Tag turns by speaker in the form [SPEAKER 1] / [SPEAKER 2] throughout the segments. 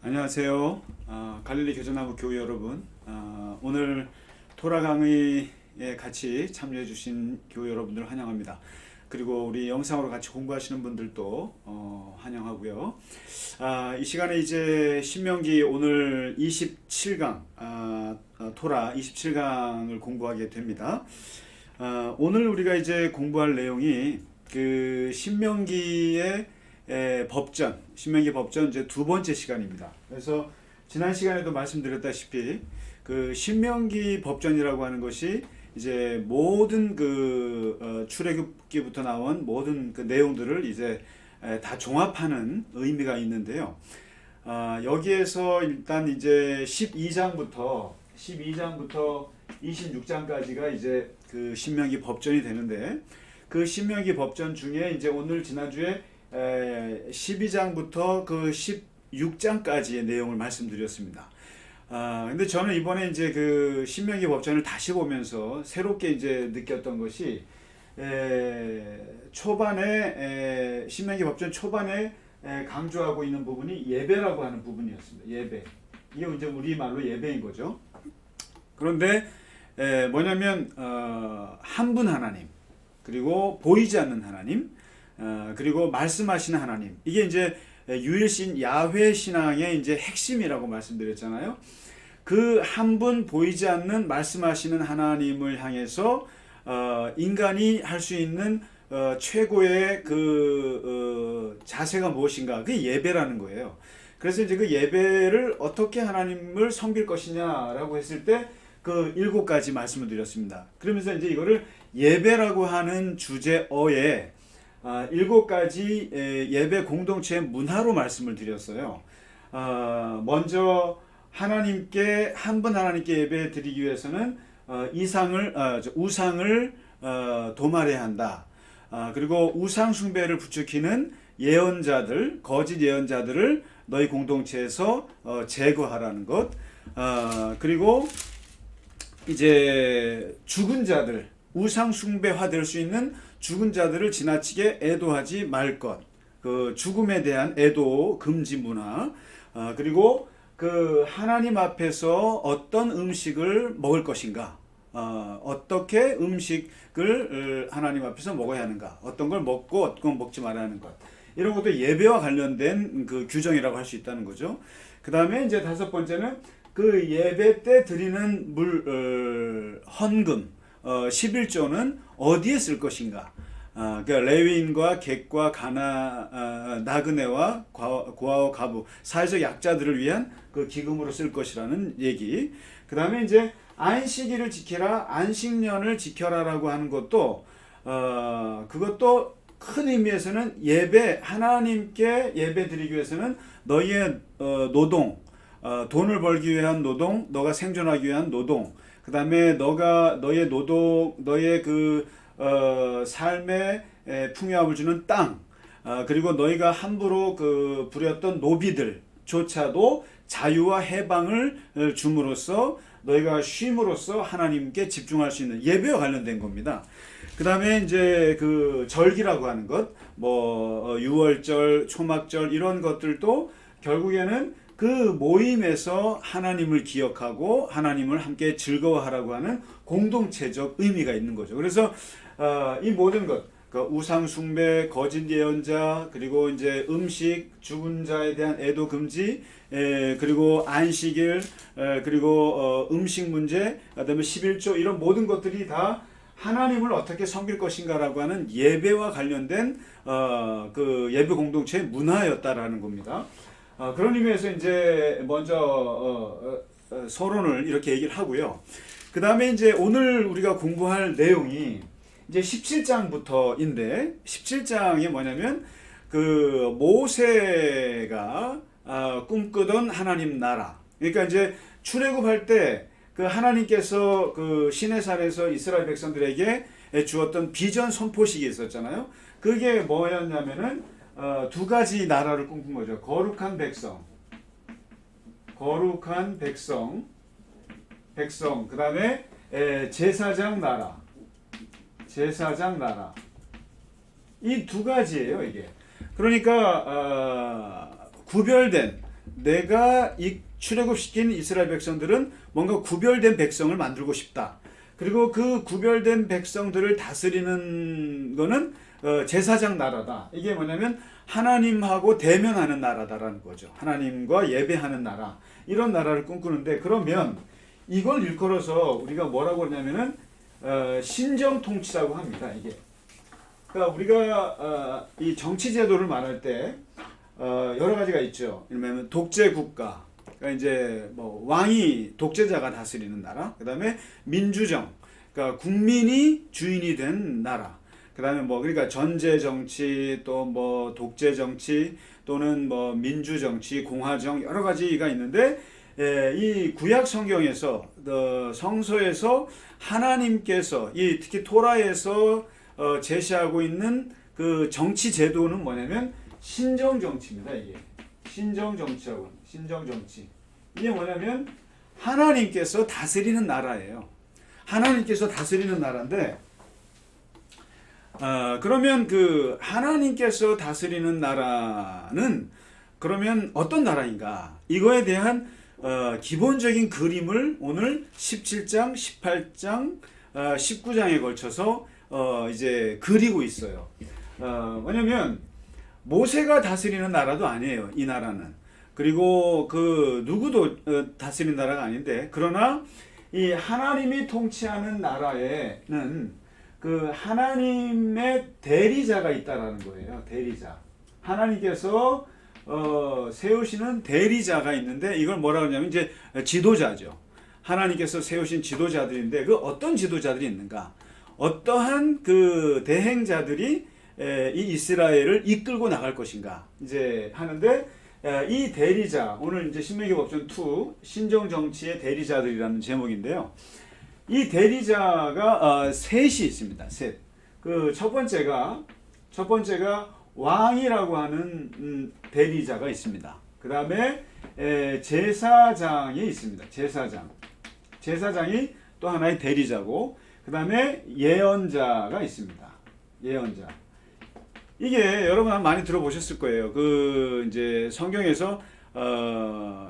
[SPEAKER 1] 안녕하세요. 갈릴리 교전나무 교회 여러분. 오늘 토라 강의에 같이 참여해 주신 교회 여러분들 환영합니다. 그리고 우리 영상으로 같이 공부하시는 분들도 환영하고요. 이 시간에 이제 신명기 오늘 27강, 토라 27강을 공부하게 됩니다. 오늘 우리가 이제 공부할 내용이 그 신명기의 신명기 법전 이제 두 번째 시간입니다. 그래서 지난 시간에도 말씀드렸다시피 그 신명기 법전이라고 하는 것이 이제 모든 출애굽기부터 나온 모든 그 내용들을 이제 다 종합하는 의미가 있는데요. 여기에서 일단 이제 12장부터 26장까지가 이제 그 신명기 법전이 되는데, 그 신명기 법전 중에 이제 오늘 지난주에 12장부터 그 16장까지의 내용을 말씀드렸습니다. 근데 저는 이번에 이제 그 신명기 법전을 다시 보면서 새롭게 이제 느꼈던 것이, 초반에 신명기 법전 초반에 강조하고 있는 부분이 예배라고 하는 부분이었습니다. 예배. 이게 이제 우리말로 예배인 거죠. 그런데 뭐냐면 한 분 하나님, 그리고 보이지 않는 하나님, 그리고 말씀하시는 하나님, 이게 이제 유일신 야훼 신앙의 이제 핵심이라고 말씀드렸잖아요. 그 한 분 보이지 않는 말씀하시는 하나님을 향해서 인간이 할 수 있는 최고의 자세가 무엇인가? 그게 예배라는 거예요. 그래서 이제 그 예배를 어떻게 하나님을 섬길 것이냐라고 했을 때 그 7가지 말씀을 드렸습니다. 그러면서 이제 이거를 예배라고 하는 주제어에 7가지 예배 공동체의 문화로 말씀을 드렸어요. 먼저 하나님께, 한 분 하나님께 예배 드리기 위해서는 우상을 도말해야 한다. 그리고 우상 숭배를 부추기는 예언자들, 거짓 예언자들을 너희 공동체에서 제거하라는 것. 그리고 이제 죽은 자들, 우상 숭배화될 수 있는 죽은 자들을 지나치게 애도하지 말 것. 그 죽음에 대한 애도 금지 문화. 그리고 그 하나님 앞에서 어떤 음식을 먹을 것인가, 어떻게 음식을 하나님 앞에서 먹어야 하는가, 어떤 걸 먹고 어떤 걸 먹지 말아야 하는 것, 이런 것도 예배와 관련된 그 규정이라고 할 수 있다는 거죠. 그 다음에 이제 5번째는 그 예배 때 드리는 헌금, 11조는 어디에 쓸 것인가. 그러니까 레위인과 객과 나그네와 고아와 과부, 사회적 약자들을 위한 그 기금으로 쓸 것이라는 얘기. 그 다음에 이제 안식일을 지켜라, 안식년을 지켜라라고 하는 것도 그것도 큰 의미에서는 하나님께 예배 드리기 위해서는 너희의 노동, 돈을 벌기 위한 노동, 너가 생존하기 위한 노동, 그 다음에 너의 노동, 너의 삶의 풍요함을 주는 땅, 그리고 너희가 함부로 부렸던 노비들조차도 자유와 해방을 줌으로써 너희가 쉼으로써 하나님께 집중할 수 있는 예배와 관련된 겁니다. 그 다음에 이제 그 절기라고 하는 것, 유월절, 초막절, 이런 것들도 결국에는 그 모임에서 하나님을 기억하고 하나님을 함께 즐거워하라고 하는 공동체적 의미가 있는 거죠. 그래서 이 모든 것, 우상 숭배, 거짓 예언자, 그리고 이제 음식, 죽은 자에 대한 애도 금지, 그리고 안식일, 그리고 음식 문제, 그다음에 11조, 이런 모든 것들이 다 하나님을 어떻게 섬길 것인가라고 하는 예배와 관련된 그 예배 공동체의 문화였다라는 겁니다. 그런 의미에서 이제 먼저 서론을 이렇게 얘기를 하고요. 그 다음에 이제 오늘 우리가 공부할 내용이 이제 17장부터인데, 17장이 뭐냐면 그 모세가 꿈꾸던 하나님 나라. 그러니까 이제 출애굽할 때 그 하나님께서 그 시내산에서 이스라엘 백성들에게 주었던 비전 선포식이 있었잖아요. 그게 뭐였냐면은 2가지 나라를 꿈꾼 거죠. 거룩한 백성, 그 다음에 제사장 나라. 이 2가지예요, 이게. 그러니까 구별된 내가 출애굽시킨 이스라엘 백성들은 뭔가 구별된 백성을 만들고 싶다. 그리고 그 구별된 백성들을 다스리는 거는 제사장 나라다. 이게 뭐냐면 하나님하고 대면하는 나라다라는 거죠. 하나님과 예배하는 나라. 이런 나라를 꿈꾸는데, 그러면 이걸 일컬어서 우리가 뭐라고 하냐면은 신정 통치라고 합니다. 이게. 그러니까 우리가 이 정치 제도를 말할 때 여러 가지가 있죠. 이러면 독재 국가, 그러니까 이제 뭐 왕이 독재자가 다스리는 나라, 그다음에 민주정, 그러니까 국민이 주인이 된 나라, 그다음에 뭐 그러니까 전제 정치, 또 뭐 독재 정치, 또는 뭐 민주 정치, 공화정, 여러 가지가 있는데, 이 구약 성경에서 성서에서 하나님께서 이 특히 토라에서 제시하고 있는 그 정치 제도는 뭐냐면 신정 정치입니다. 이게 신정 정치라고 합니다. 신정 정치. 이게 뭐냐면 하나님께서 다스리는 나라예요. 하나님께서 다스리는 나라인데, 그러면 그 하나님께서 다스리는 나라는 그러면 어떤 나라인가? 이거에 대한 기본적인 그림을 오늘 17장, 18장, 19장에 걸쳐서 이제 그리고 있어요. 왜냐면 모세가 다스리는 나라도 아니에요. 이 나라는. 그리고 그 누구도 다스리는 나라가 아닌데, 그러나 이 하나님이 통치하는 나라에는 그 하나님의 대리자가 있다라는 거예요. 대리자. 하나님께서 세우시는 대리자가 있는데, 이걸 뭐라 그러냐면 이제 지도자죠. 하나님께서 세우신 지도자들인데, 그 어떤 지도자들이 있는가? 어떠한 그 대행자들이 이 이스라엘을 이끌고 나갈 것인가 이제 하는데, 이 대리자, 오늘 이제 신명기 법전 2 신정 정치의 대리자들이라는 제목인데요. 이 대리자가 셋이 있습니다. 셋. 그 첫 번째가 왕이라고 하는 대리자가 있습니다. 그 다음에 제사장이 있습니다. 제사장이 또 하나의 대리자고, 그 다음에 예언자가 있습니다. 예언자. 이게 여러분 많이 들어보셨을 거예요. 그 이제 성경에서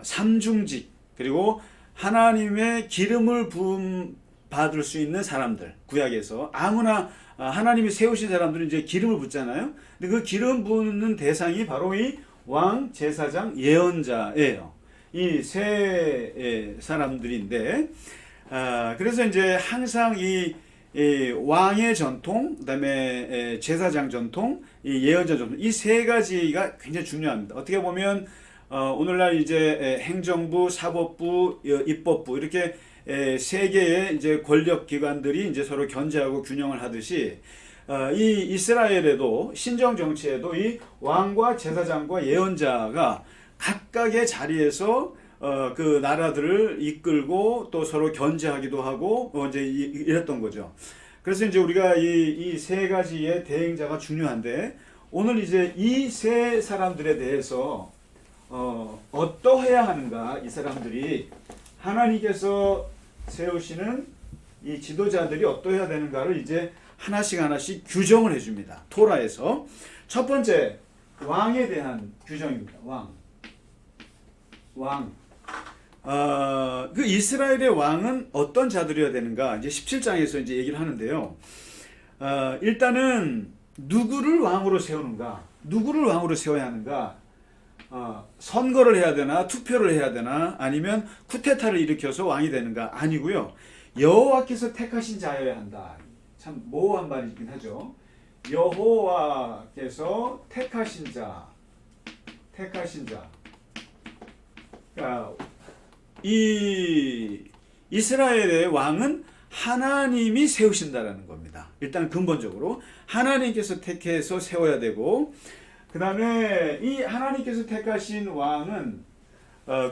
[SPEAKER 1] 삼중직, 그리고 하나님의 기름을 부음 받을 수 있는 사람들, 구약에서 아무나 하나님이 세우신 사람들은 이제 기름을 붓잖아요. 근데 그 기름 붓는 대상이 바로 이 왕, 제사장, 예언자예요. 이 세 사람들인데, 그래서 이제 항상 이 왕의 전통, 그다음에 제사장 전통, 이 예언자 전통, 이 세 가지가 굉장히 중요합니다. 어떻게 보면 오늘날 이제 행정부, 사법부, 입법부 이렇게 세 개의 이제 권력 기관들이 이제 서로 견제하고 균형을 하듯이, 이 이스라엘에도 신정 정치에도 이 왕과 제사장과 예언자가 각각의 자리에서 그 나라들을 이끌고 또 서로 견제하기도 하고 이제 이랬던 거죠. 그래서 이제 우리가 이 세 가지의 대행자가 중요한데, 오늘 이제 이 세 사람들에 대해서 어떠해야 하는가, 이 사람들이 하나님께서 세우시는 이 지도자들이 어떠해야 되는가를 이제 하나씩 규정을 해줍니다. 토라에서 첫 번째 왕에 대한 규정입니다. 왕. 그 이스라엘의 왕은 어떤 자들이어야 되는가? 이제 17장에서 이제 얘기를 하는데요. 일단은 누구를 왕으로 세우는가? 누구를 왕으로 세워야 하는가? 선거를 해야 되나? 투표를 해야 되나? 아니면 쿠데타를 일으켜서 왕이 되는가? 아니고요. 여호와께서 택하신 자여야 한다. 참 모호한 말이긴 하죠. 여호와께서 택하신 자. 그러니까 이 이스라엘의 왕은 하나님이 세우신다라는 겁니다. 일단 근본적으로 하나님께서 택해서 세워야 되고, 그 다음에 이 하나님께서 택하신 왕은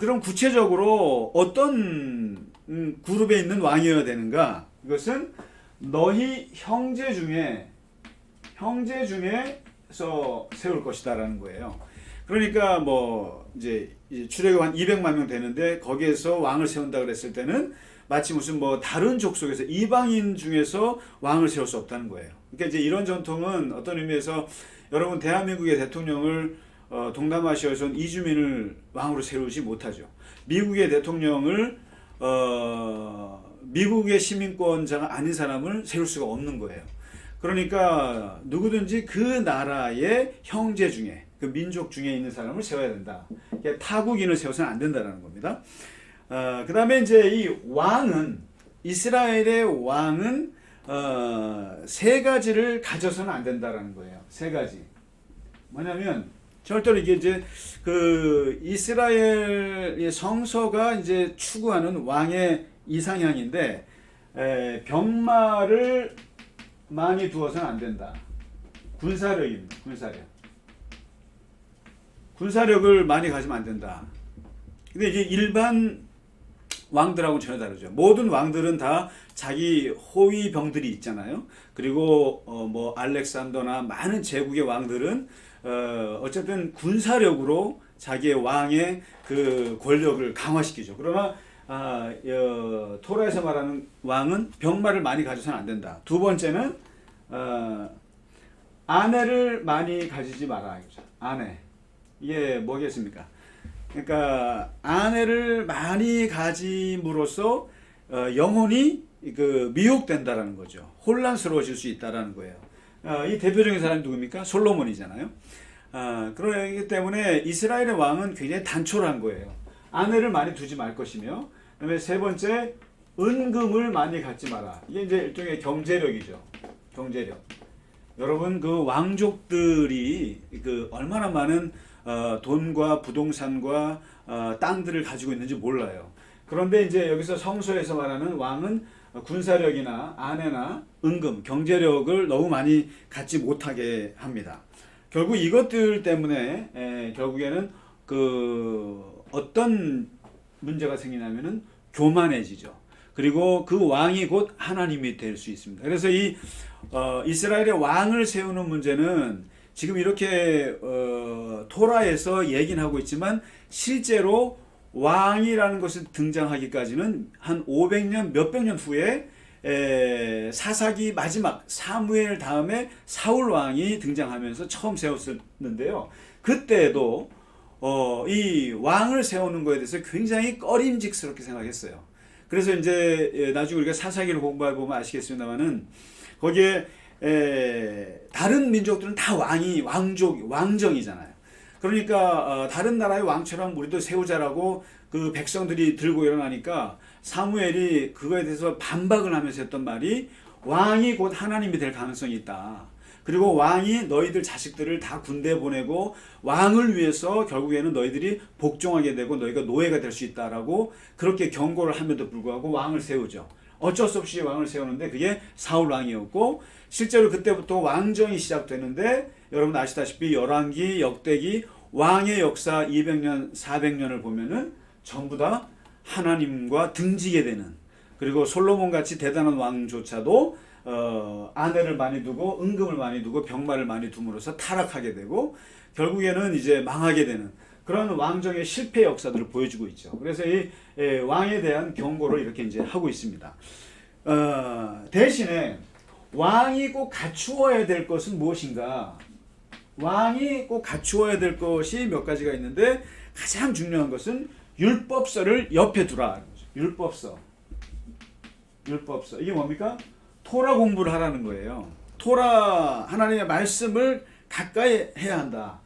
[SPEAKER 1] 그럼 구체적으로 어떤 그룹에 있는 왕이어야 되는가? 이것은 너희 형제 중에서 세울 것이다라는 거예요. 그러니까 뭐 이제 출애굽 한 200만 명 되는데 거기에서 왕을 세운다 그랬을 때는 마치 무슨 뭐 다른 족속에서 이방인 중에서 왕을 세울 수 없다는 거예요. 그러니까 이제 이런 전통은 어떤 의미에서 여러분 대한민국의 대통령을 동남아시아에서는 이주민을 왕으로 세우지 못하죠. 미국의 대통령을 미국의 시민권자가 아닌 사람을 세울 수가 없는 거예요. 그러니까 누구든지 그 나라의 형제 중에 그 민족 중에 있는 사람을 세워야 된다. 타국인을 세워서는 안 된다는 겁니다. 그 다음에 이제 이 왕은 이스라엘의 왕은 세 가지를 가져서는 안 된다라는 거예요. 세 가지. 뭐냐면 절대로 이게 이제 그 이스라엘의 성서가 이제 추구하는 왕의 이상향인데 병마를 많이 두어서는 안 된다. 군사력입니다. 군사력을 많이 가지면 안 된다. 근데 이제 일반 왕들하고는 전혀 다르죠. 모든 왕들은 다 자기 호위 병들이 있잖아요. 그리고 뭐 알렉산더나 많은 제국의 왕들은 어쨌든 군사력으로 자기의 왕의 그 권력을 강화시키죠. 그러나 토라에서 말하는 왕은 병마를 많이 가져서는 안 된다. 두 번째는 아내를 많이 가지지 마라. 아내. 이게 뭐겠습니까? 그러니까 아내를 많이 가짐으로써 영혼이 그 미혹된다라는 거죠. 혼란스러워질 수 있다라는 거예요. 이 대표적인 사람이 누굽니까? 솔로몬이잖아요. 그러기 때문에 이스라엘의 왕은 굉장히 단촐한 거예요. 아내를 많이 두지 말 것이며, 그다음에 세 번째 은금을 많이 갖지 마라. 이게 이제 일종의 경제력이죠. 경제력. 여러분 그 왕족들이 그 얼마나 많은 돈과 부동산과 땅들을 가지고 있는지 몰라요. 그런데 이제 여기서 성서에서 말하는 왕은 군사력이나 아내나 은금, 경제력을 너무 많이 갖지 못하게 합니다. 결국 이것들 때문에 결국에는 그 어떤 문제가 생기냐면은 교만해지죠. 그리고 그 왕이 곧 하나님이 될 수 있습니다. 그래서 이 이스라엘의 왕을 세우는 문제는 지금 이렇게 토라에서 얘기는 하고 있지만 실제로 왕이라는 것이 등장하기까지는 한 500년 몇백 년 후에 사사기 마지막 사무엘 다음에 사울 왕이 등장하면서 처음 세웠었는데요. 그때도 이 왕을 세우는 것에 대해서 굉장히 꺼림직스럽게 생각했어요. 그래서 이제 나중에 우리가 사사기를 공부해 보면 아시겠습니다만은 거기에 다른 민족들은 다 왕정이잖아요. 그러니까 다른 나라의 왕처럼 우리도 세우자라고 그 백성들이 들고 일어나니까 사무엘이 그거에 대해서 반박을 하면서 했던 말이 왕이 곧 하나님이 될 가능성이 있다. 그리고 왕이 너희들 자식들을 다 군대에 보내고 왕을 위해서 결국에는 너희들이 복종하게 되고 너희가 노예가 될 수 있다라고 그렇게 경고를 함에도 불구하고 왕을 세우죠. 어쩔 수 없이 왕을 세우는데 그게 사울 왕이었고 실제로 그때부터 왕정이 시작되는데 여러분 아시다시피 열왕기, 역대기, 왕의 역사 200년, 400년을 보면은 전부 다 하나님과 등지게 되는 그리고 솔로몬 같이 대단한 왕조차도 아내를 많이 두고 은금을 많이 두고 병마를 많이 둠으로써 타락하게 되고 결국에는 이제 망하게 되는 그런 왕정의 실패 역사들을 보여주고 있죠. 그래서 이 왕에 대한 경고를 이렇게 이제 하고 있습니다. 대신에 왕이 꼭 갖추어야 될 것은 무엇인가? 왕이 꼭 갖추어야 될 것이 몇 가지가 있는데 가장 중요한 것은 율법서를 옆에 두라. 율법서. 이게 뭡니까? 토라 공부를 하라는 거예요. 토라 하나님의 말씀을 가까이 해야 한다.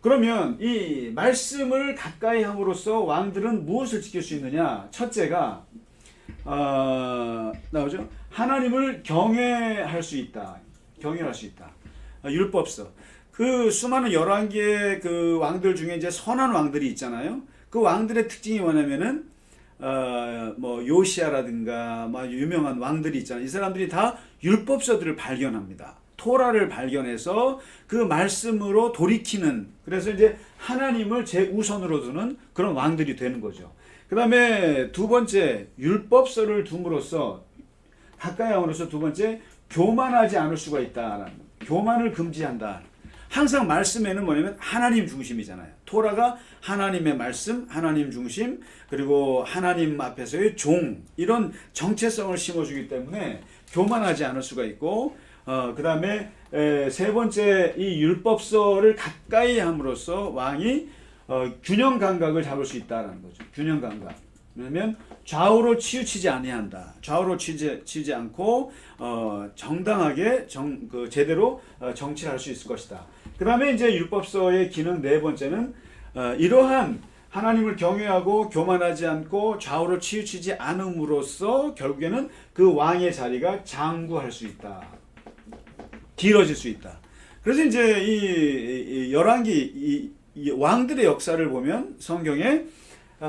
[SPEAKER 1] 그러면 이 말씀을 가까이 함으로써 왕들은 무엇을 지킬 수 있느냐? 첫째가 나오죠. 하나님을 경외할 수 있다. 경외할 수 있다. 율법서. 그 수많은 열왕기의 그 왕들 중에 이제 선한 왕들이 있잖아요. 그 왕들의 특징이 뭐냐면은 뭐 요시아라든가 뭐 유명한 왕들이 있잖아요. 이 사람들이 다 율법서들을 발견합니다. 토라를 발견해서 그 말씀으로 돌이키는 그래서 이제 하나님을 제우선으로 두는 그런 왕들이 되는 거죠. 그 다음에 두 번째 율법서를 둠으로써 가까이 함으로써 두 번째 교만하지 않을 수가 있다. 교만을 금지한다. 항상 말씀에는 뭐냐면 하나님 중심이잖아요. 토라가 하나님의 말씀, 하나님 중심, 그리고 하나님 앞에서의 종 이런 정체성을 심어주기 때문에 교만하지 않을 수가 있고 그 다음에 세 번째 이 율법서를 가까이 함으로써 왕이 균형 감각을 잡을 수 있다라는 거죠. 균형 감각. 왜냐면 좌우로 치우치지 아니한다. 좌우로 치지 않고 정당하게 제대로 정치를 할 수 있을 것이다. 그 다음에 이제 율법서의 기능 네 번째는 이러한 하나님을 경외하고 교만하지 않고 좌우로 치우치지 않음으로써 결국에는 그 왕의 자리가 장구할 수 있다. 길어질 수 있다. 그래서 이제 이 열왕기 이 왕들의 역사를 보면 성경에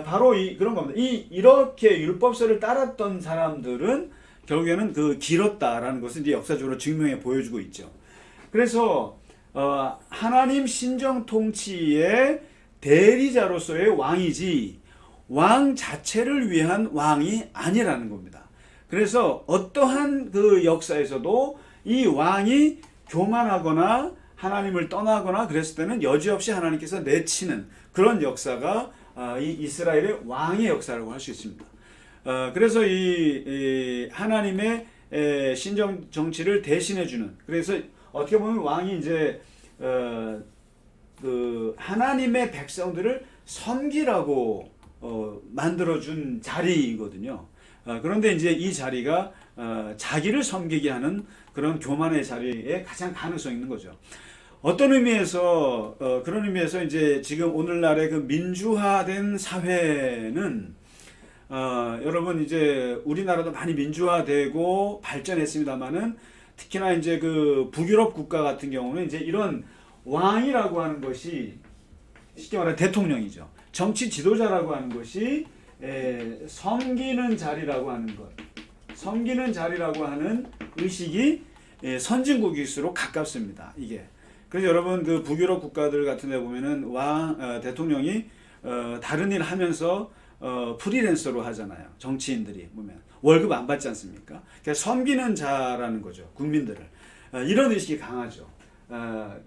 [SPEAKER 1] 바로 그런 겁니다. 이렇게 율법서를 따랐던 사람들은 결국에는 그 길었다라는 것을 이제 역사적으로 증명해 보여주고 있죠. 그래서 하나님 신정 통치의 대리자로서의 왕이지 왕 자체를 위한 왕이 아니라는 겁니다. 그래서 어떠한 그 역사에서도 이 왕이 교만하거나 하나님을 떠나거나 그랬을 때는 여지없이 하나님께서 내치는 그런 역사가 이 이스라엘의 왕의 역사라고 할 수 있습니다. 그래서 이 하나님의 신정 정치를 대신해 주는, 그래서 어떻게 보면 왕이 이제 그 하나님의 백성들을 섬기라고 만들어준 자리이거든요. 그런데 이제 이 자리가 자기를 섬기게 하는 그런 교만의 자리에 가장 가능성 있는 거죠. 어떤 의미에서 그런 의미에서 이제 지금 오늘날의 그 민주화된 사회는 여러분 이제 우리나라도 많이 민주화되고 발전했습니다만은 특히나 이제 그 북유럽 국가 같은 경우는 이제 이런 왕이라고 하는 것이 쉽게 말해 대통령이죠. 정치 지도자라고 하는 것이 섬기는 자리라고 하는 것, 섬기는 자리라고 하는 의식이 선진국일수록 가깝습니다. 이게. 그래서 여러분 그 북유럽 국가들 같은 데 보면은 대통령이 다른 일 하면서 프리랜서로 하잖아요. 정치인들이 보면 월급 안 받지 않습니까? 그러니까 섬기는 자라는 거죠. 국민들을. 이런 의식이 강하죠.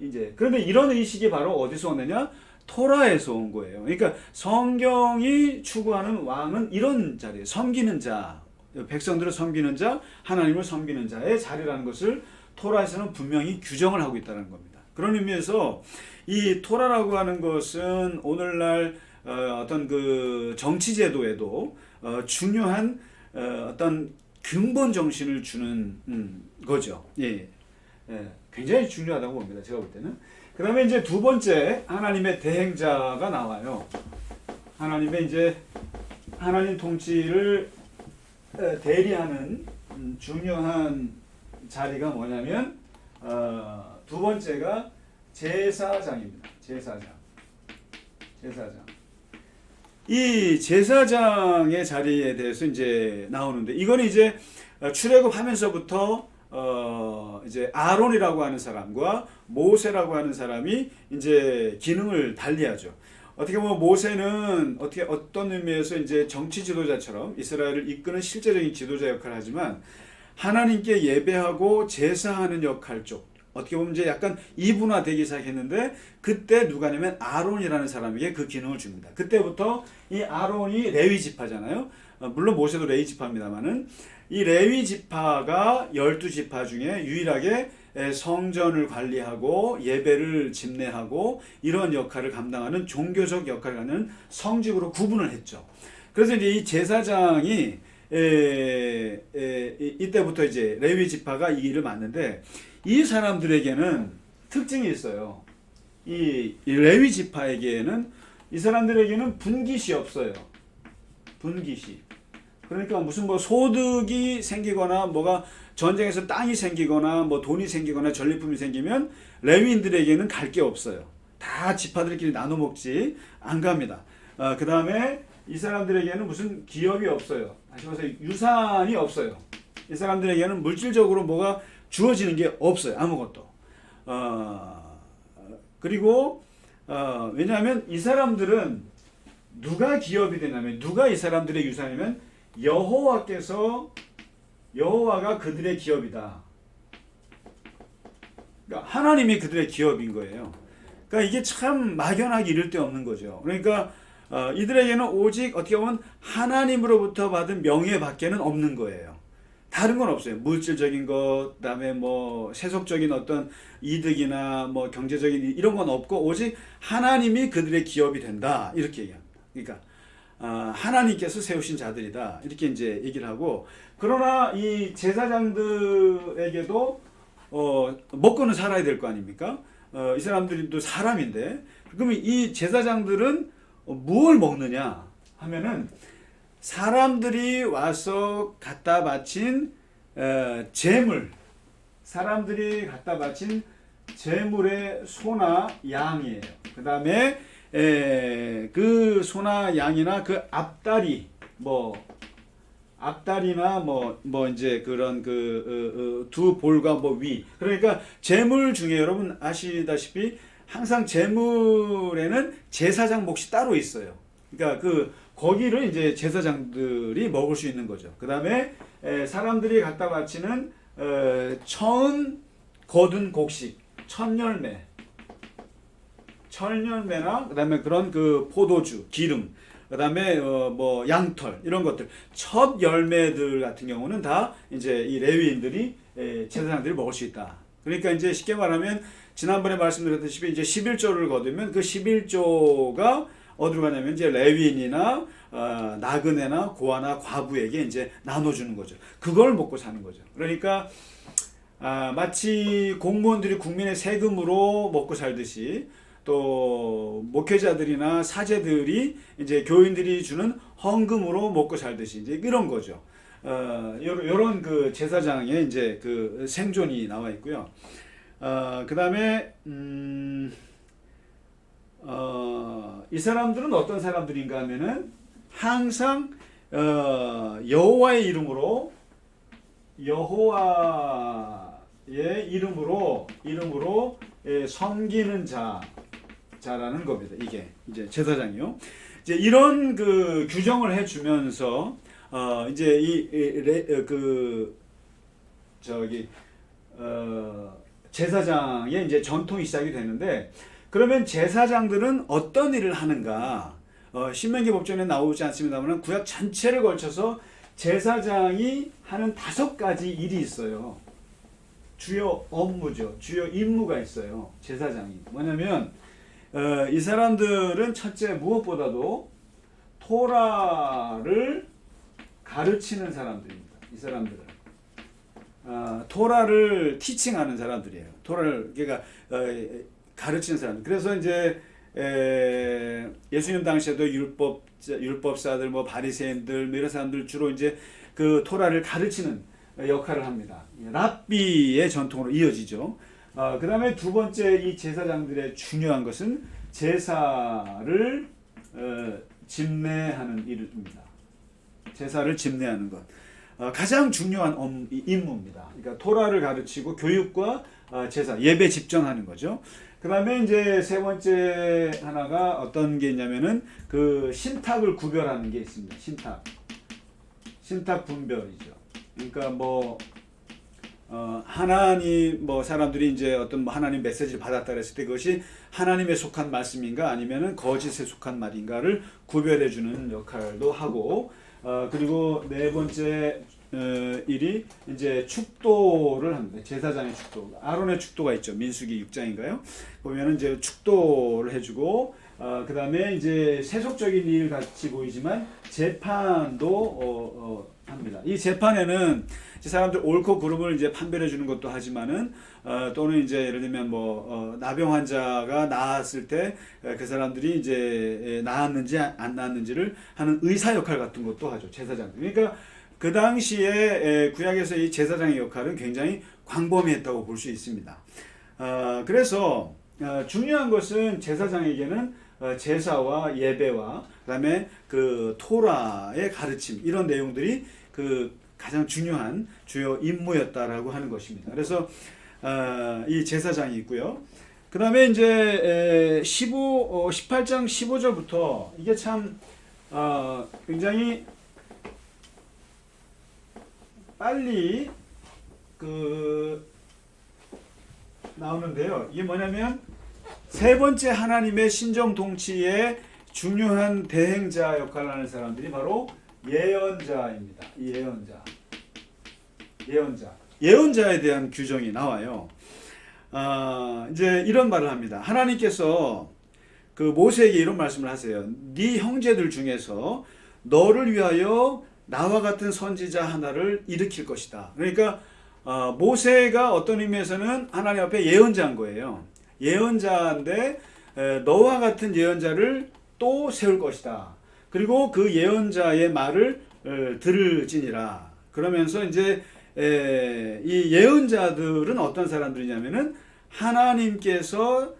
[SPEAKER 1] 이제 그런데 이런 의식이 바로 어디서 오느냐? 토라에서 온 거예요. 그러니까 성경이 추구하는 왕은 이런 자리예요. 섬기는 자, 백성들을 섬기는 자, 하나님을 섬기는 자의 자리라는 것을 토라에서는 분명히 규정을 하고 있다는 겁니다. 그런 의미에서 이 토라라고 하는 것은 오늘날 어떤 그 정치 제도에도 중요한 어떤 근본 정신을 주는 거죠. 예. 굉장히 중요하다고 봅니다. 제가 볼 때는. 그 다음에 이제 두 번째 하나님의 대행자가 나와요. 하나님 통치를 대리하는 중요한 자리가 뭐냐면 두 번째가 제사장입니다. 제사장. 이 제사장의 자리에 대해서 이제 나오는데 이거는 이제 출애굽하면서부터 이제 아론이라고 하는 사람과 모세라고 하는 사람이 이제 기능을 달리하죠. 어떻게 보면 모세는 어떤 의미에서 이제 정치 지도자처럼 이스라엘을 이끄는 실제적인 지도자 역할을 하지만 하나님께 예배하고 제사하는 역할 쪽 어떻게 보면 이제 약간 이분화되기 시작했는데 그때 누가냐면 아론이라는 사람에게 그 기능을 줍니다. 그때부터 이 아론이 레위 지파잖아요. 물론 모세도 레위 지파입니다만은 이 레위 지파가 12지파 중에 유일하게 성전을 관리하고 예배를 집례하고 이런 역할을 감당하는 종교적 역할을 하는 성직으로 구분을 했죠. 그래서 이제 이 제사장이 이때부터 이제 레위 지파가 이 일을 맡는데 이 사람들에게는 특징이 있어요. 이 레위 지파에게는 이 사람들에게는 분깃이 없어요. 분깃이. 그러니까 무슨 뭐 소득이 생기거나 뭐가 전쟁에서 땅이 생기거나 뭐 돈이 생기거나 전리품이 생기면 레위인들에게는 갈 게 없어요. 다 지파들끼리 나눠 먹지 안 갑니다. 그 다음에 이 사람들에게는 무슨 기업이 없어요. 다시 말해서 유산이 없어요. 이 사람들에게는 물질적으로 뭐가 주어지는 게 없어요. 아무것도. 그리고 왜냐하면 이 사람들은 누가 기업이 되냐면 누가 이 사람들의 유산이면 여호와가 그들의 기업이다. 그러니까 하나님이 그들의 기업인 거예요. 그러니까 이게 참 막연하게 이를 데 없는 거죠. 그러니까 이들에게는 오직 어떻게 보면 하나님으로부터 받은 명예밖에는 없는 거예요. 다른 건 없어요. 물질적인 것, 그다음에 뭐 세속적인 어떤 이득이나 뭐 경제적인 이런 건 없고 오직 하나님이 그들의 기업이 된다 이렇게 얘기합니다. 그러니까 하나님께서 세우신 자들이다 이렇게 이제 얘기를 하고 그러나 이 제사장들에게도 먹고는 살아야 될 거 아닙니까? 이 사람들도 사람인데 그러면 이 제사장들은 무엇을 먹느냐 하면은 사람들이 와서 갖다 바친 제물, 사람들이 갖다 바친 제물의 소나 양이에요. 그 다음에 그 소나 양이나 그 앞다리, 앞다리나 이제 그런 두 볼과 위. 그러니까 제물 중에 여러분 아시다시피 항상 제물에는 제사장 몫이 따로 있어요. 그러니까 거기를 이제 제사장들이 먹을 수 있는 거죠. 그 다음에 사람들이 갖다 바치는 처음 거둔 곡식, 천열매나 그다음에 그런 포도주, 기름, 그다음에 양털 이런 것들 첫 열매들 같은 경우는 다 이제 이 레위인들이 제사장들이 먹을 수 있다. 그러니까 이제 쉽게 말하면 지난번에 말씀드렸다시피 이제 11조를 거두면 그 11조가 어디로 가냐면 이제 레위인이나 나그네나 고아나 과부에게 이제 나눠주는 거죠. 그걸 먹고 사는 거죠. 그러니까 마치 공무원들이 국민의 세금으로 먹고 살듯이 또 목회자들이나 사제들이 이제 교인들이 주는 헌금으로 먹고 살듯이 이제 이런 거죠. 요런 제사장의 이제 생존이 나와 있고요. 그다음에 이 사람들은 어떤 사람들인가 하면은 항상 여호와의 이름으로 섬기는 자라는 겁니다. 이게 이제 제사장이요. 이제 이런 규정을 해주면서 이제 제사장의 이제 전통이 시작이 되는데 그러면 제사장들은 어떤 일을 하는가? 신명기 법전에 나오지 않습니다만 구약 전체를 걸쳐서 제사장이 하는 5가지 일이 있어요. 주요 업무죠. 주요 임무가 있어요. 제사장이. 뭐냐면 이 사람들은 첫째 무엇보다도 토라를 가르치는 사람들입니다. 이 사람들은 토라를 티칭하는 사람들이에요. 토라를 그러니까 가르치는 사람. 그래서 이제 예수님 당시에도 율법사들, 바리새인들 이런 사람들 주로 이제 토라를 가르치는 역할을 합니다. 랍비의 전통으로 이어지죠. 그 다음에 두 번째 이 제사장들의 중요한 것은 제사를 집례하는 일입니다. 제사를 집례하는 것. 가장 중요한 임무입니다. 그러니까 토라를 가르치고 교육과 제사, 예배 집전하는 거죠. 그 다음에 이제 세 번째 하나가 어떤 게 있냐면은 신탁을 구별하는 게 있습니다. 신탁 분별이죠. 그러니까 하나님 사람들이 이제 어떤 하나님 메시지를 받았다 그랬을 때 그것이 하나님에 속한 말씀인가 아니면은 거짓에 속한 말인가를 구별해 주는 역할도 하고 그리고 네 번째 일이 이제 축도를 합니다. 제사장의 축도. 아론의 축도가 있죠. 민수기 6장인가요? 보면은 이제 축도를 해주고 그 다음에 이제 세속적인 일 같이 보이지만 재판도 합니다. 이 재판에는 사람들 옳고 그름을 이제 판별해 주는 것도 하지만은 또는 이제 예를 들면 나병 환자가 나았을 때 그 사람들이 이제 나았는지 안 나았는지를 하는 의사 역할 같은 것도 하죠. 제사장들. 그러니까 그 당시에 구약에서 이 제사장의 역할은 굉장히 광범위했다고 볼 수 있습니다. 그래서 중요한 것은 제사장에게는 제사와 예배와 그다음에 토라의 가르침 이런 내용들이 가장 중요한 주요 임무였다라고 하는 것입니다. 그래서 이 제사장이 있고요. 그 다음에 이제 18장 15절부터 이게 참 굉장히 빨리 나오는데요. 이게 뭐냐면 세 번째 하나님의 신정 통치의 중요한 대행자 역할을 하는 사람들이 바로 예언자입니다. 이 예언자. 예언자에 대한 규정이 나와요. 이제 이런 말을 합니다. 하나님께서 그 모세에게 이런 말씀을 하세요. 네 형제들 중에서 너를 위하여 나와 같은 선지자 하나를 일으킬 것이다. 그러니까 모세가 어떤 의미에서는 하나님 앞에 예언자인 거예요. 예언자인데 너와 같은 예언자를 또 세울 것이다. 그리고 그 예언자의 말을 들을지니라. 그러면서 이제 이 예언자들은 어떤 사람들이냐면은 하나님께서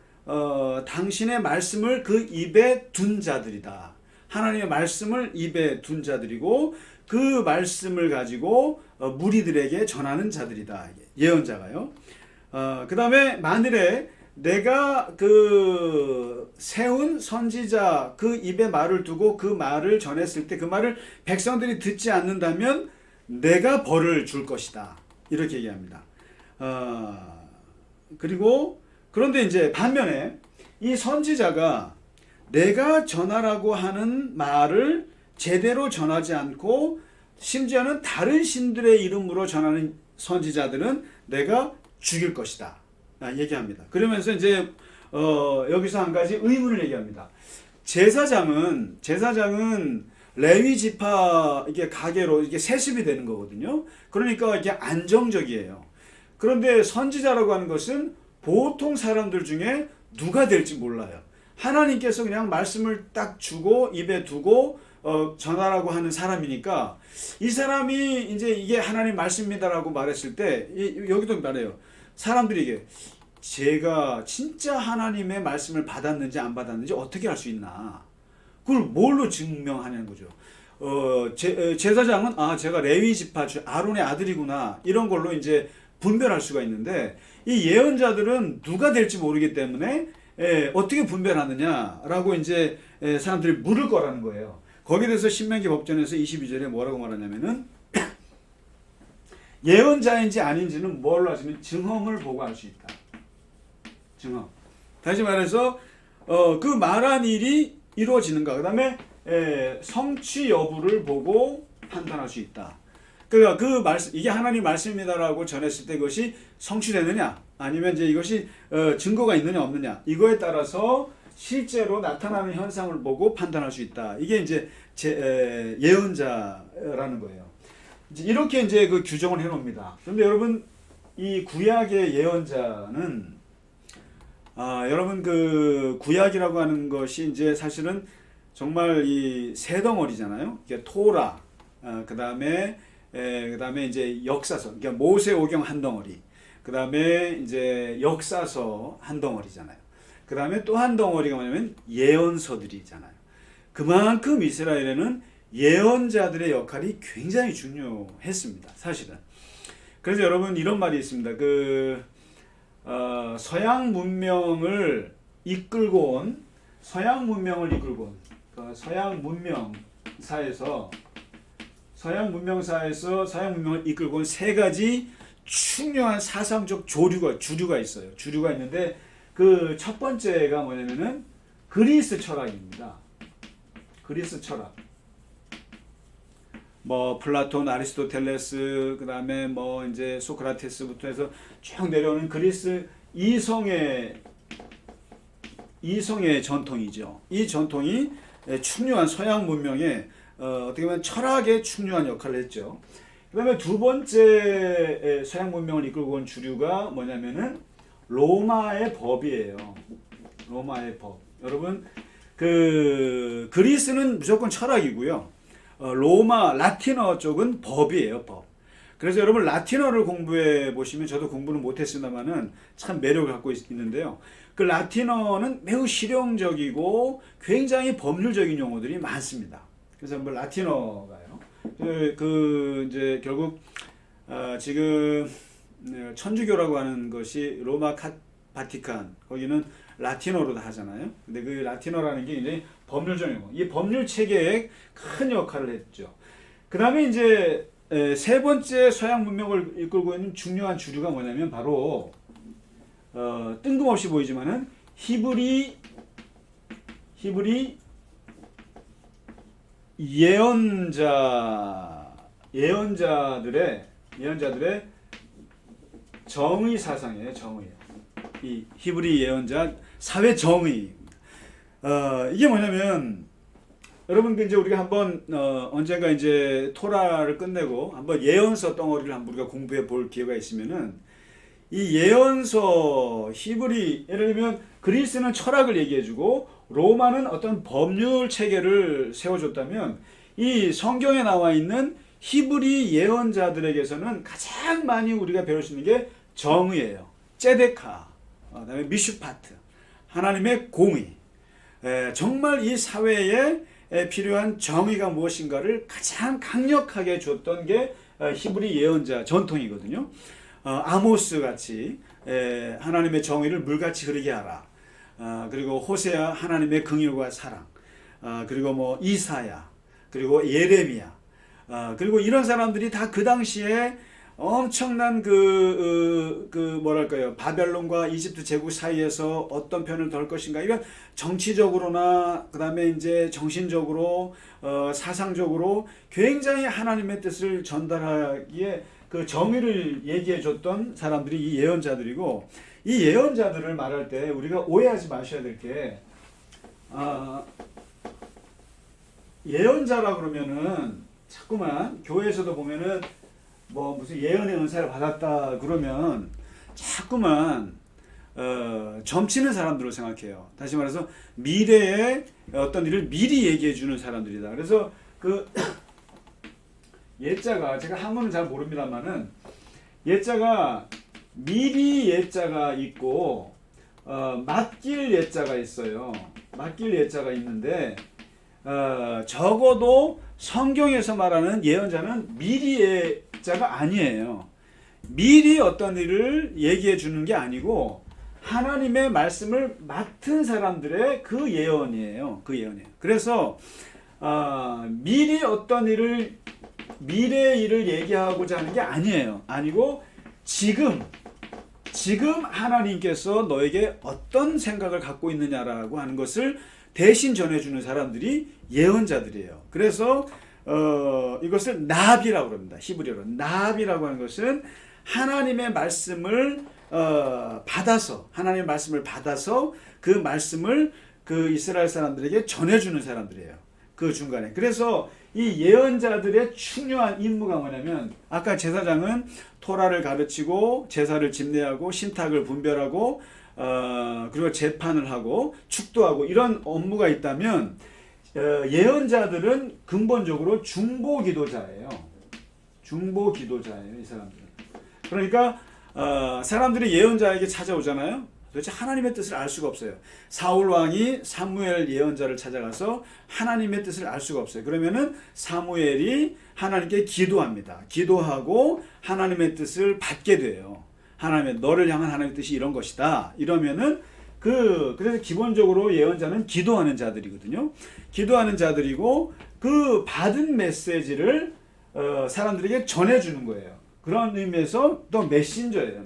[SPEAKER 1] 당신의 말씀을 그 입에 둔 자들이다. 하나님의 말씀을 입에 둔 자들이고 그 말씀을 가지고 무리들에게 전하는 자들이다. 예언자가요. 그 다음에 만일에 내가 그 세운 선지자 그 입에 말을 두고 그 말을 전했을 때 그 말을 백성들이 듣지 않는다면 내가 벌을 줄 것이다. 이렇게 얘기합니다. 그리고 그런데 이제 반면에 이 선지자가 내가 전하라고 하는 말을 제대로 전하지 않고 심지어는 다른 신들의 이름으로 전하는 선지자들은 내가 죽일 것이다. 얘기합니다. 그러면서 이제 여기서 한 가지 의문을 얘기합니다. 제사장은 레위 지파 이게 가계로 이게 세습이 되는 거거든요. 그러니까 이게 안정적이에요. 그런데 선지자라고 하는 것은 보통 사람들 중에 누가 될지 몰라요. 하나님께서 그냥 말씀을 딱 주고 입에 두고 전하라고 하는 사람이니까 이 사람이 이제 이게 하나님 말씀입니다라고 말했을 때 여기도 말해요. 사람들에게 제가 진짜 하나님의 말씀을 받았는지 안 받았는지 어떻게 알 수 있나? 그걸 뭘로 증명하냐는 거죠. 제사장은 제가 레위 지파 아론의 아들이구나 이런 걸로 이제 분별할 수가 있는데 이 예언자들은 누가 될지 모르기 때문에 어떻게 분별하느냐라고 이제 사람들이 물을 거라는 거예요. 거기에 대해서 신명기 법전에서 22절에 뭐라고 말하냐면은 예언자인지 아닌지는 뭘로 하시면 증언을 보고 알 수 있다. 증언. 다시 말해서 그 말한 일이 이루어지는가. 그 다음에 성취 여부를 보고 판단할 수 있다. 그러니까 그 말씀 이게 하나님 말씀입니다라고 전했을 때 그것이 성취되느냐 아니면 이제 이것이 증거가 있느냐 없느냐 이거에 따라서 실제로 나타나는 현상을 보고 판단할 수 있다. 이게 이제 예언자라는 거예요. 이렇게 이제 그 규정을 해놓습니다. 그런데 여러분 이 구약의 예언자는 여러분 그 구약이라고 하는 것이 이제 사실은 정말 이 세 덩어리잖아요. 이게 토라, 그다음에 이제 역사서, 그러니까 모세오경 한 덩어리, 그다음에 이제 역사서 한 덩어리잖아요. 그다음에 또 한 덩어리가 뭐냐면 예언서들이잖아요. 그만큼 이스라엘에는 예언자들의 역할이 굉장히 중요했습니다. 사실은. 그래서 여러분 이런 말이 있습니다. 서양 문명을 이끌고 온 서양 문명사에서 서양 문명을 이끌고 온 세 가지 중요한 사상적 주류가 있어요. 주류가 있는데 그 첫 번째가 뭐냐면은 그리스 철학입니다. 그리스 철학. 뭐 플라톤, 아리스토텔레스, 그다음에 뭐 이제 소크라테스부터 해서 쭉 내려오는 그리스 이성의 전통이죠. 이 전통이 중요한 서양 문명의 어떻게 보면 철학의 중요한 역할을 했죠. 그다음에 두 번째 서양 문명을 이끌고 온 주류가 뭐냐면은 로마의 법이에요. 로마의 법. 여러분 그 그리스는 무조건 철학이고요. 로마 라틴어 쪽은 법이에요, 법. 그래서 여러분 라틴어를 공부해 보시면 저도 공부는 못했습니다만은 참 매력을 갖고 있는데요. 그 라틴어는 매우 실용적이고 굉장히 법률적인 용어들이 많습니다. 그래서 뭐 라틴어가요. 이제 결국 지금 천주교라고 하는 것이 로마 바티칸 거기는 라틴어로 하잖아요. 근데 그 라틴어라는 게 이제 법률적 용어. 이 법률 체계에 큰 역할을 했죠. 그 다음에 이제 세 번째 서양 문명을 이끌고 있는 중요한 주류가 뭐냐면 바로 뜬금없이 보이지만은 히브리 예언자들의 예언자들의 정의 사상이에요. 정의. 이 히브리 예언자 사회 정의. 이게 뭐냐면 여러분 이제 우리가 한번 언젠가 이제 토라를 끝내고 한번 예언서 덩어리를 한번 우리가 공부해 볼 기회가 있으면은 이 예언서 히브리 예를 들면 그리스는 철학을 얘기해주고 로마는 어떤 법률 체계를 세워줬다면 이 성경에 나와 있는 히브리 예언자들에게서는 가장 많이 우리가 배울 수 있는 게 정의예요. ጼ데카, 그다음에 미슈파트, 하나님의 공의. 정말 이 사회에 필요한 정의가 무엇인가를 가장 강력하게 줬던 게 히브리 예언자 전통이거든요. 아모스 같이 하나님의 정의를 물같이 흐르게 하라. 그리고 호세아 하나님의 긍휼과 사랑. 그리고 뭐 이사야, 그리고 예레미야. 그리고 이런 사람들이 다 그 당시에 엄청난 뭐랄까요, 바벨론과 이집트 제국 사이에서 어떤 편을 덜 것인가, 이런 정치적으로나 그 다음에 이제 정신적으로 사상적으로 굉장히 하나님의 뜻을 전달하기에 그 정의를 얘기해 줬던 사람들이 이 예언자들이고, 이 예언자들을 말할 때 우리가 오해하지 마셔야 될 게, 예언자라 그러면은 자꾸만 교회에서도 보면은 뭐 무슨 예언의 은사를 받았다 그러면 자꾸만 점치는 사람들로 생각해요. 다시 말해서 미래의 어떤 일을 미리 얘기해 주는 사람들이다. 그래서 그 예자가, 제가 한문은 잘 모릅니다만은 예자가 미리 예자가 있고 맡길 예자가 있어요. 맡길 예자가 있는데 적어도 성경에서 말하는 예언자는 미리 예자가 아니에요. 미리 어떤 일을 얘기해 주는 게 아니고 하나님의 말씀을 맡은 사람들의 그 예언이에요. 그 예언이에요. 그래서 미리 어떤 일을, 미래의 일을 얘기하고자 하는 게 아니에요. 아니고 지금 하나님께서 너에게 어떤 생각을 갖고 있느냐라고 하는 것을 대신 전해주는 사람들이 예언자들이에요. 그래서 이것을 나비라고 합니다. 히브리어로 나비라고 하는 것은 하나님의 말씀을 받아서 그 말씀을 그 이스라엘 사람들에게 전해주는 사람들이에요. 그 중간에. 그래서 이 예언자들의 중요한 임무가 뭐냐면, 아까 제사장은 토라를 가르치고 제사를 집례하고 신탁을 분별하고 그리고 재판을 하고 축도하고 이런 업무가 있다면, 예언자들은 근본적으로 중보기도자예요. 중보기도자예요, 이 사람들은. 그러니까 사람들이 예언자에게 찾아오잖아요. 도대체 하나님의 뜻을 알 수가 없어요. 사울 왕이 사무엘 예언자를 찾아가서 하나님의 뜻을 알 수가 없어요. 그러면은 사무엘이 하나님께 기도합니다. 기도하고 하나님의 뜻을 받게 돼요. 하나님의, 너를 향한 하나님의 뜻이 이런 것이다. 이러면은 그래서 기본적으로 예언자는 기도하는 자들이거든요. 기도하는 자들이고 그 받은 메시지를 사람들에게 전해주는 거예요. 그런 의미에서 또 메신저예요.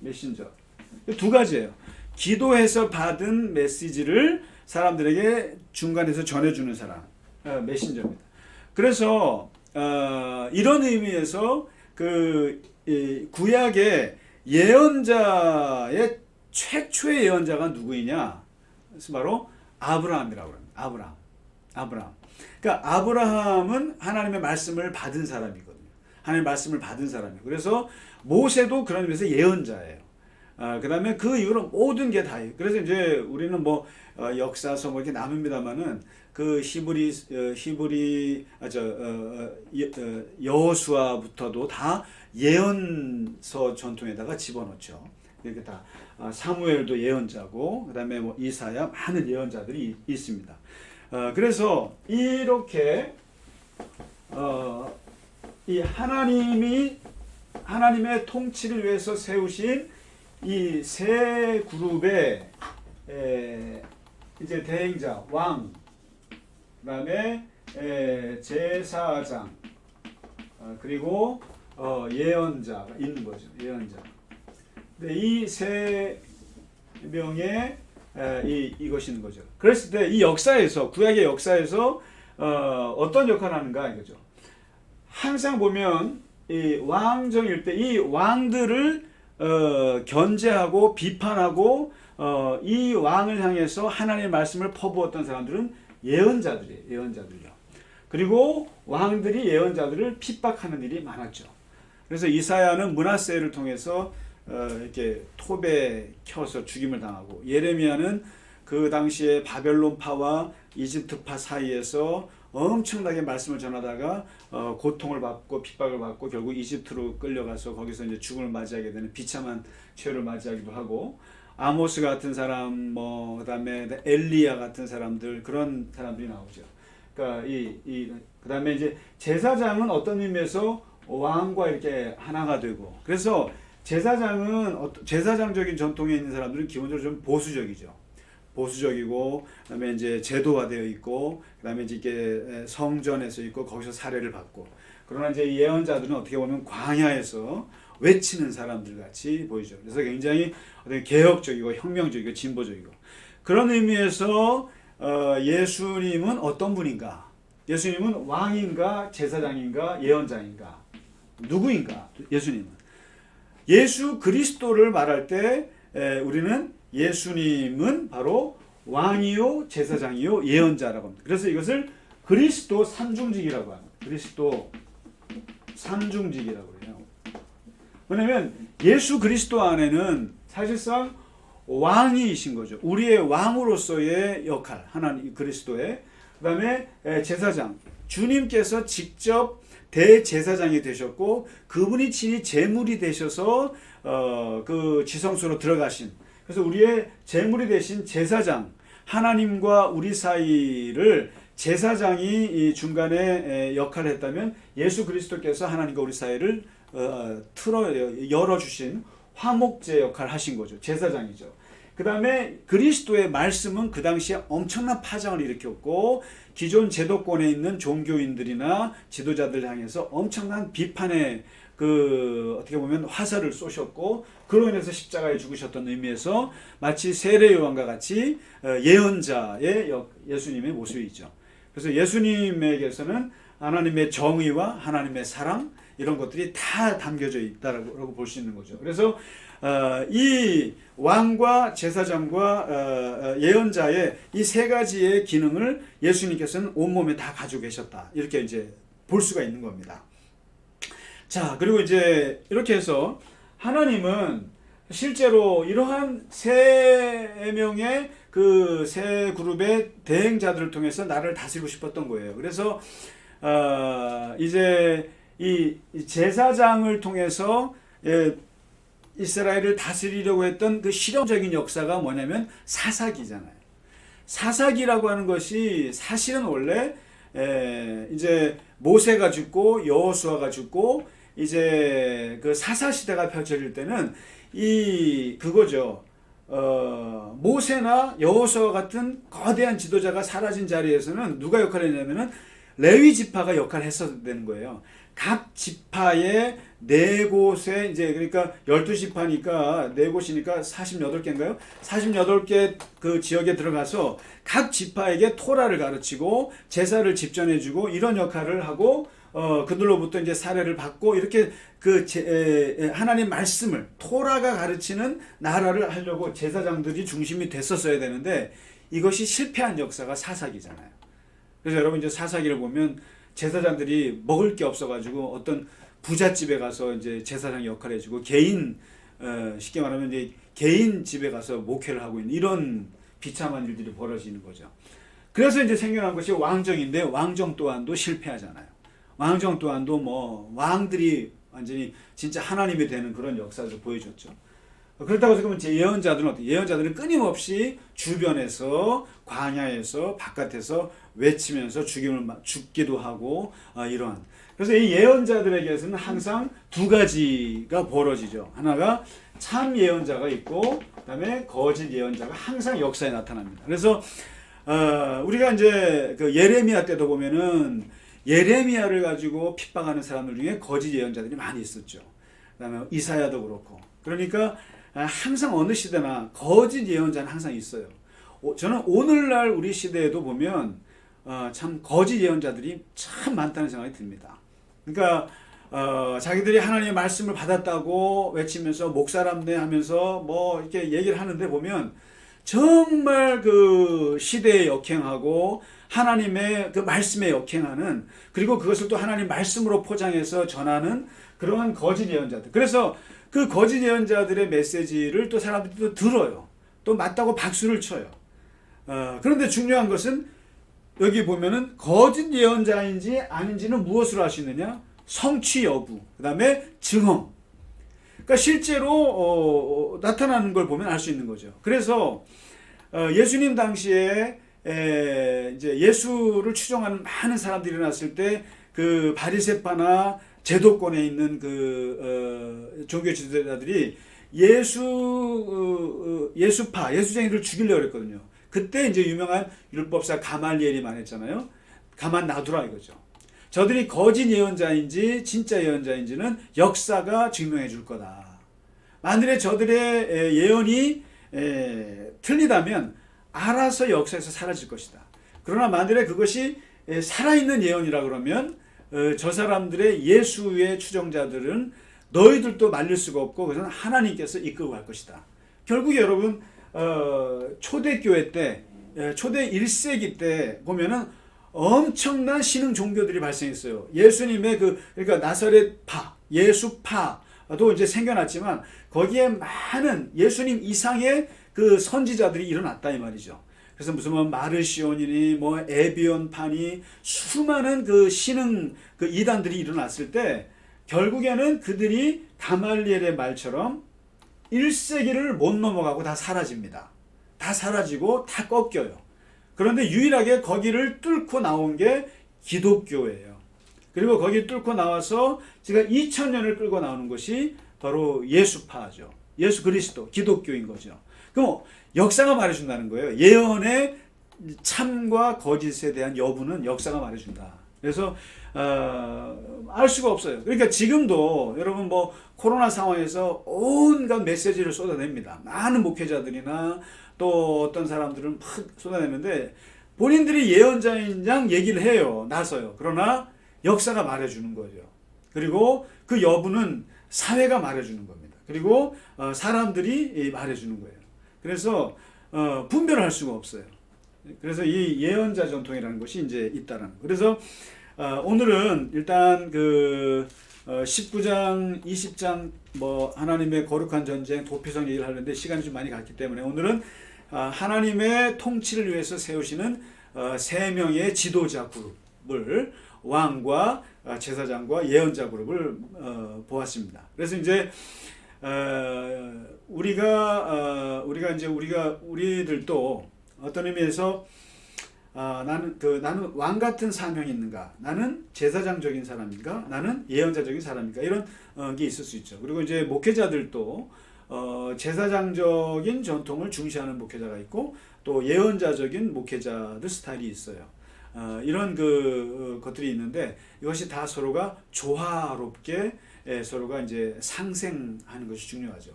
[SPEAKER 1] 메신저. 두 가지예요. 기도해서 받은 메시지를 사람들에게 중간에서 전해주는 사람, 메신저입니다. 그래서 이런 의미에서 그 구약의 예언자의 최초의 예언자가 누구이냐? 그래서 바로 아브라함이라고 합니다. 아브라함. 그러니까 아브라함은 하나님의 말씀을 받은 사람이거든요. 하나님의 말씀을 받은 사람이에요. 그래서 모세도 그런 의미에서 예언자예요. 그 다음에 그 이후로 모든 게 다예요. 그래서 이제 우리는 뭐 역사서 뭐 이렇게 나눕니다만은 그 여호수아부터도 다 예언서 전통에다가 집어넣죠. 이렇게 다 사무엘도 예언자고, 그 다음에 뭐 이사야, 많은 예언자들이 있습니다. 그래서 이렇게 이 하나님의 통치를 위해서 세우신 이 세 그룹의 이제 대행자, 왕, 그다음에 제사장, 그리고 예언자가 있는 거죠. 예언자. 근데 이 세 명의 이것이 있는 거죠. 그랬을 때 이 역사에서, 구약의 역사에서 어떤 역할을 하는가 이거죠. 항상 보면 이 왕정일 때 이 왕들을 견제하고 비판하고 이 왕을 향해서 하나님의 말씀을 퍼부었던 사람들은 예언자들이에요. 예언자들요. 그리고 왕들이 예언자들을 핍박하는 일이 많았죠. 그래서 이사야는 므낫세를 통해서 이렇게 톱에 켜서 죽임을 당하고, 예레미야는 그 당시에 바벨론파와 이집트파 사이에서 엄청나게 말씀을 전하다가 고통을 받고 핍박을 받고 결국 이집트로 끌려가서 거기서 이제 죽음을 맞이하게 되는 비참한 죄를 맞이하기도 하고, 아모스 같은 사람, 뭐 그다음에 엘리야 같은 사람들, 그런 사람들이 나오죠. 그러니까 그다음에 이제 제사장은 어떤 의미에서 왕과 이렇게 하나가 되고, 그래서 제사장적인 전통에 있는 사람들은 기본적으로 좀 보수적이죠. 보수적이고, 그다음에 이제 제도화되어 있고, 그다음에 이제 이게 성전에서 있고 거기서 사례를 받고. 그러나 이제 예언자들은 어떻게 보면 광야에서 외치는 사람들 같이 보이죠. 그래서 굉장히 어떤 개혁적이고 혁명적이고 진보적이고, 그런 의미에서 예수님은 어떤 분인가? 예수님은 왕인가, 제사장인가, 예언자인가? 누구인가? 예수님은 예수 그리스도를 말할 때 우리는 예수님은 바로 왕이요, 제사장이요, 예언자라고 합니다. 그래서 이것을 그리스도 삼중직이라고 합니다. 그리스도 삼중직이라고 해요. 왜냐하면 예수 그리스도 안에는 사실상 왕이신 거죠. 우리의 왕으로서의 역할, 하나님 그리스도의. 그 다음에 제사장, 주님께서 직접 대제사장이 되셨고, 그분이 친히 제물이 되셔서 그 지성소로 들어가신, 그래서 우리의 제물이 되신 제사장, 하나님과 우리 사이를 제사장이 중간에 역할을 했다면, 예수 그리스도께서 하나님과 우리 사이를 열어주신 화목제 역할을 하신 거죠. 제사장이죠. 그 다음에 그리스도의 말씀은 그 당시에 엄청난 파장을 일으켰고, 기존 제도권에 있는 종교인들이나 지도자들 향해서 엄청난 비판의 어떻게 보면 화살을 쏘셨고, 그로 인해서 십자가에 죽으셨던 의미에서 마치 세례 요한과 같이 예언자의 예수님의 모습이죠. 그래서 예수님에게서는 하나님의 정의와 하나님의 사랑, 이런 것들이 다 담겨져 있다라고 볼 수 있는 거죠. 그래서 이 왕과 제사장과 예언자의 이 세 가지의 기능을 예수님께서는 온몸에 다 가지고 계셨다, 이렇게 이제 볼 수가 있는 겁니다. 자, 그리고 이제 이렇게 해서 하나님은 실제로 이러한 세 명의 그 세 그룹의 대행자들을 통해서 나를 다스리고 싶었던 거예요. 그래서 이제 이 제사장을 통해서 이스라엘을 다스리려고 했던 그 실험적인 역사가 뭐냐면 사사기잖아요. 사사기라고 하는 것이 사실은 원래 이제 모세가 죽고 여호수아가 죽고 이제 그 사사 시대가 펼쳐질 때는 그거죠. 모세나 여호수아 같은 거대한 지도자가 사라진 자리에서는 누가 역할을 했냐면은 레위 지파가 역할을 했어야 되는 거예요. 각 지파의 네 곳에 이제, 그러니까 12지파니까 네 곳이니까 48개인가요? 48개 그 지역에 들어가서 각 지파에게 토라를 가르치고 제사를 집전해주고 이런 역할을 하고 그들로부터 이제 사례를 받고, 이렇게 하나님 말씀을 토라가 가르치는 나라를 하려고 제사장들이 중심이 됐었어야 되는데, 이것이 실패한 역사가 사사기잖아요. 그래서 여러분 이제 사사기를 보면 제사장들이 먹을 게 없어가지고 어떤 부잣집에 가서 이제 제사장 역할을 해주고, 쉽게 말하면 이제 개인 집에 가서 목회를 하고 있는 이런 비참한 일들이 벌어지는 거죠. 그래서 이제 생겨난 것이 왕정인데, 왕정 또한도 실패하잖아요. 왕정 또한도 뭐 왕들이 완전히 진짜 하나님이 되는 그런 역사를 보여줬죠. 그렇다고 해서 그러면 예언자들은 어떻게? 예언자들은 끊임없이 주변에서, 광야에서, 바깥에서 외치면서 죽기도 하고 이러한. 그래서 이 예언자들에게서는 항상 두 가지가 벌어지죠. 하나가 참 예언자가 있고, 그다음에 거짓 예언자가 항상 역사에 나타납니다. 그래서 우리가 이제 그 예레미야 때도 보면은 예레미야를 가지고 핍박하는 사람들 중에 거짓 예언자들이 많이 있었죠. 그다음에 이사야도 그렇고. 그러니까 항상 어느 시대나 거짓 예언자는 항상 있어요. 저는 오늘날 우리 시대에도 보면 참 거짓 예언자들이 참 많다는 생각이 듭니다. 그러니까 자기들이 하나님의 말씀을 받았다고 외치면서 목사랍네 하면서 뭐 이렇게 얘기를 하는데 보면 정말 그 시대에 역행하고 하나님의 그 말씀에 역행하는, 그리고 그것을 또 하나님 말씀으로 포장해서 전하는 그러한 거짓 예언자들. 그래서 그 거짓 예언자들의 메시지를 또 사람들이 또 들어요. 또 맞다고 박수를 쳐요. 그런데 중요한 것은 여기 보면은 거짓 예언자인지 아닌지는 무엇으로 알 수 있느냐? 성취 여부, 그 다음에 증언. 그러니까 실제로 나타나는 걸 보면 알 수 있는 거죠. 그래서 예수님 당시에 이제 예수를 추종하는 많은 사람들이 일어났을 때 그 바리새파나 제도권에 있는 그 종교 지도자들이 예수쟁이를 죽이려고 했거든요. 그때 이제 유명한 율법사 가말리엘이 말했잖아요. 가만 놔두라 이거죠. 저들이 거짓 예언자인지 진짜 예언자인지는 역사가 증명해 줄 거다. 만일에 저들의 예언이 틀리다면 알아서 역사에서 사라질 것이다. 그러나 만일에 그것이 살아있는 예언이라 그러면 저 사람들의 예수의 추종자들은 너희들도 말릴 수가 없고 그것은 하나님께서 이끌고 갈 것이다. 결국에 여러분 초대교회 때, 초대 1세기 때 보면은 엄청난 신흥 종교들이 발생했어요. 예수님의 그러니까 나사렛파, 예수파도 이제 생겨났지만 거기에 많은 예수님 이상의 그 선지자들이 일어났다 이 말이죠. 그래서 무슨 뭐 마르시온이니 뭐 에비온파니 수많은 그 신흥 그 이단들이 일어났을 때 결국에는 그들이 가말리엘의 말처럼 1세기를 못 넘어가고 다 사라집니다. 다 사라지고 다 꺾여요. 그런데 유일하게 거기를 뚫고 나온 게 기독교예요. 그리고 거기 뚫고 나와서 제가 2000년을 끌고 나오는 것이 바로 예수파죠. 예수 그리스도, 기독교인 거죠. 그럼 역사가 말해준다는 거예요. 예언의 참과 거짓에 대한 여부는 역사가 말해준다. 그래서 알 수가 없어요. 그러니까 지금도 여러분 뭐 코로나 상황에서 온갖 메시지를 쏟아냅니다. 많은 목회자들이나 또 어떤 사람들은 막 쏟아내는데 본인들이 예언자인 양 얘기를 해요. 나서요. 그러나 역사가 말해주는 거죠. 그리고 그 여부는 사회가 말해주는 겁니다. 그리고 사람들이 말해주는 거예요. 그래서 분별을 할 수가 없어요. 그래서 이 예언자 전통이라는 것이 이제 있다라는 거. 그래서 오늘은 일단 그 19장, 20장 뭐 하나님의 거룩한 전쟁, 도피성 얘기를 하는데 시간이 좀 많이 갔기 때문에 오늘은 하나님의 통치를 위해서 세우시는 세 명의 지도자 그룹을 왕과 제사장과 예언자 그룹을 보았습니다. 그래서 이제 우리들도 어떤 의미에서 나는 왕 같은 사명이 있는가? 나는 제사장적인 사람인가? 나는 예언자적인 사람인가? 이런 게 있을 수 있죠. 그리고 이제 목회자들도 제사장적인 전통을 중시하는 목회자가 있고 또 예언자적인 목회자들 스타일이 있어요. 이런 것들이 있는데 이것이 다 서로가 조화롭게 서로가 이제 상생하는 것이 중요하죠.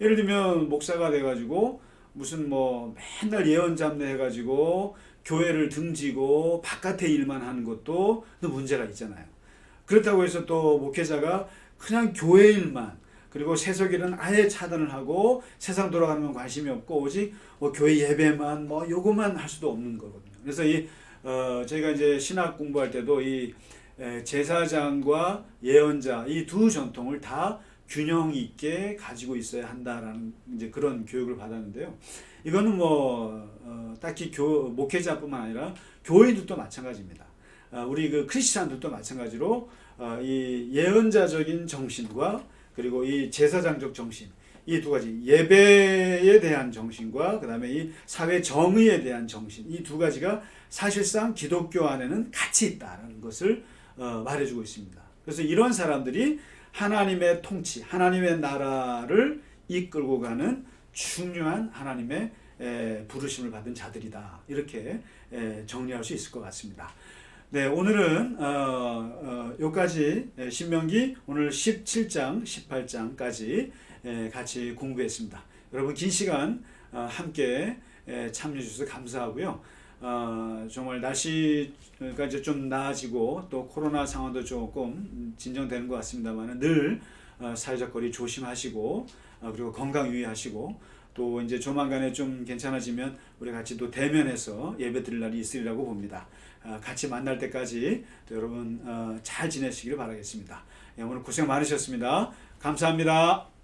[SPEAKER 1] 예를 들면 목사가 돼가지고 무슨 뭐 맨날 예언 잡네 해가지고 교회를 등지고 바깥의 일만 하는 것도 문제가 있잖아요. 그렇다고 해서 또 목회자가 그냥 교회 일만 그리고 세속일은 아예 차단을 하고 세상 돌아가는 건 관심이 없고 오직 뭐 교회 예배만 뭐 요것만 할 수도 없는 거거든요. 그래서 저희가 이제 신학 공부할 때도 이 제사장과 예언자 이 두 전통을 다 균형 있게 가지고 있어야 한다라는 이제 그런 교육을 받았는데요. 이거는 뭐 딱히 목회자뿐만 아니라 교인들도 마찬가지입니다. 우리 그 크리스찬들도 마찬가지로 이 예언자적인 정신과 그리고 이 제사장적 정신 이 두 가지 예배에 대한 정신과 그 다음에 이 사회 정의에 대한 정신 이 두 가지가 사실상 기독교 안에는 같이 있다는 것을 말해주고 있습니다. 그래서 이런 사람들이 하나님의 통치, 하나님의 나라를 이끌고 가는 중요한 하나님의 부르심을 받은 자들이다. 이렇게 정리할 수 있을 것 같습니다. 네, 오늘은 여기까지 신명기 오늘 17장, 18장까지 같이 공부했습니다. 여러분 긴 시간 함께 참여해 주셔서 감사하고요. 정말 날씨가 이제 좀 나아지고 또 코로나 상황도 조금 진정되는 것 같습니다만 늘 사회적 거리 조심하시고 그리고 건강 유의하시고 또 이제 조만간에 좀 괜찮아지면 우리 같이 또 대면해서 예배 드릴 날이 있으리라고 봅니다. 같이 만날 때까지 또 여러분 잘 지내시기를 바라겠습니다. 오늘 고생 많으셨습니다. 감사합니다.